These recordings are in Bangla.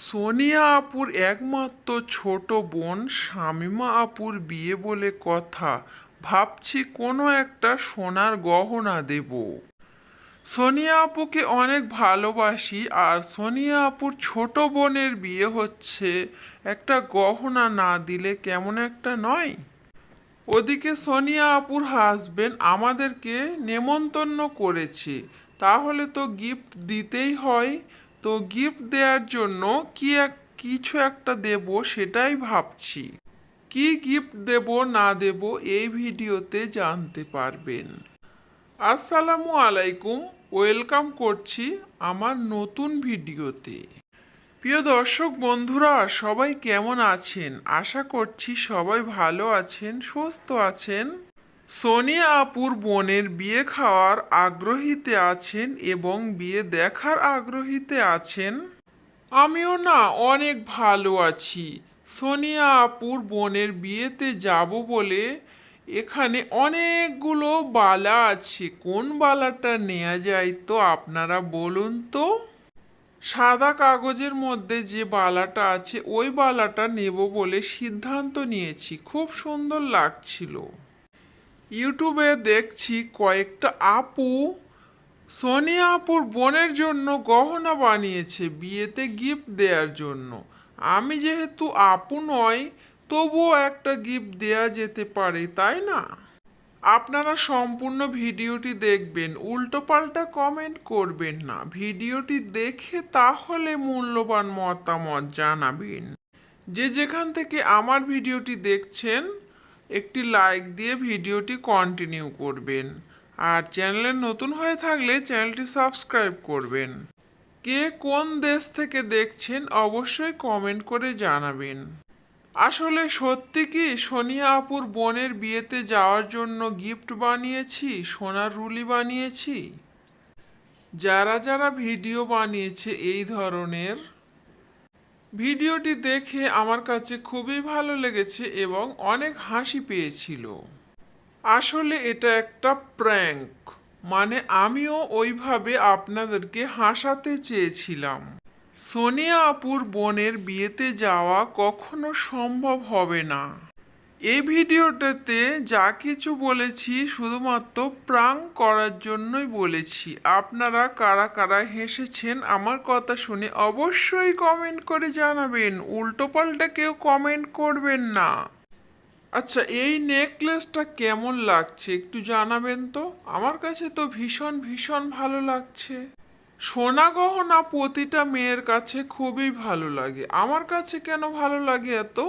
সোনিয়া আপুর একমাত্র ছোট বোন শামীমা আপুর বিয়ে বলে কথা। ভাবছি কোনো একটা সোনার গহনা দেব। সোনিয়া আপুকে অনেক ভালোবাসি, আর সোনিয়া আপুর ছোট বোনের বিয়ে হচ্ছে, একটা গহনা না দিলে কেমন একটা নয়? ওদিকে সোনিয়া আপুর হাজবেন্ড আমাদেরকে নেমন্তন্ন করেছে, তাহলে তো গিফট দিতেই হয়। তো গিফট দেওয়ার জন্য কিছু একটা দেব, সেটাই ভাবছি। কি গিফট দেব না দেব এই ভিডিওতে জানতে পারবেন। আসসালামু আলাইকুম, ওয়েলকাম করছি আমার নতুন ভিডিওতে। প্রিয় দর্শক বন্ধুরা, সবাই কেমন আছেন? আশা করছি সবাই ভালো আছেন, সুস্থ আছেন। সোনিয়া আপুর বোনের বিয়ে খাওয়ার আগ্রহীতে আছেন এবং বিয়ে দেখার আগ্রহীতে আছেন। আমিও না অনেক ভালো আছি। সোনিয়া আপুর বোনের বিয়েতে যাব বলে এখানে অনেকগুলো বালা আছে। কোন বালাটা নেওয়া যায় তো আপনারা বলুন তো। সাদা কাগজের মধ্যে যে বালাটা আছে ওই বালাটা নেব বলে সিদ্ধান্ত নিয়েছি। খুব সুন্দর লাগছিল। ইউটিউবে দেখছি কয়েকটা আপু সোনিয়া আপুর বোনের জন্য গহনা বানিয়েছে বিয়েতে গিফট দেওয়ার জন্য। আমি যেহেতু আপু নয়, তবুও একটা গিফট দেয়া যেতে পারে, তাই না? আপনারা সম্পূর্ণ ভিডিওটি দেখবেন, উল্টোপাল্টা কমেন্ট করবেন না। ভিডিওটি দেখে তাহলে মূল্যবান মতামত জানাবেন। যে যেখান থেকে আমার ভিডিওটি দেখছেন, একটি লাইক দিয়ে ভিডিওটি কন্টিনিউ করবেন। আর চ্যানেলে নতুন হয়ে থাকলে চ্যানেলটি সাবস্ক্রাইব করবেন। কে কোন দেশ থেকে দেখছেন অবশ্যই কমেন্ট করে জানাবেন। আসলে সত্যি কি সোনিয়া আপুর বোনের বিয়েতে যাওয়ার জন্য গিফট বানিয়েছি, সোনার রুলি বানিয়েছি। যারা যারা ভিডিও বানিয়েছে এই ধরনের, ভিডিওটি দেখে আমার কাছে খুবই ভালো লেগেছে এবং অনেক হাসি পেয়েছিল। আসলে এটা একটা প্র্যাঙ্ক, মানে আমিও ওইভাবে আপনাদেরকে হাসাতে চেয়েছিলাম। সোনিয়া আপুর বোনের বিয়েতে যাওয়া কখনো সম্ভব হবে না। এই ভিডিওটাতে যা কিছু বলেছি শুধুমাত্র প্রাঙ্ক করার জন্যই বলেছি। আপনারা কারা কারা হেসেছেন আমার কথা শুনে অবশ্যই কমেন্ট করে জানাবেন। উল্টোপাল্টা কেউ কমেন্ট করবেন না। আচ্ছা, এই নেকলেসটা কেমন লাগছে একটু জানাবেন তো। আমার কাছে তো ভীষণ ভীষণ ভালো লাগছে। সোনা গহনা প্রতিটা মেয়ের কাছে খুবই ভালো লাগে, আমার কাছে কেন ভালো লাগে এত,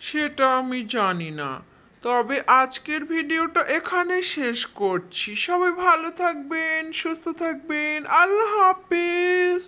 সেটা আমি জানি না। তবে আজকের ভিডিওটা এখানে শেষ করছি। সবাই ভালো থাকবেন, সুস্থ থাকবেন। আল্লাহ হাফেজ।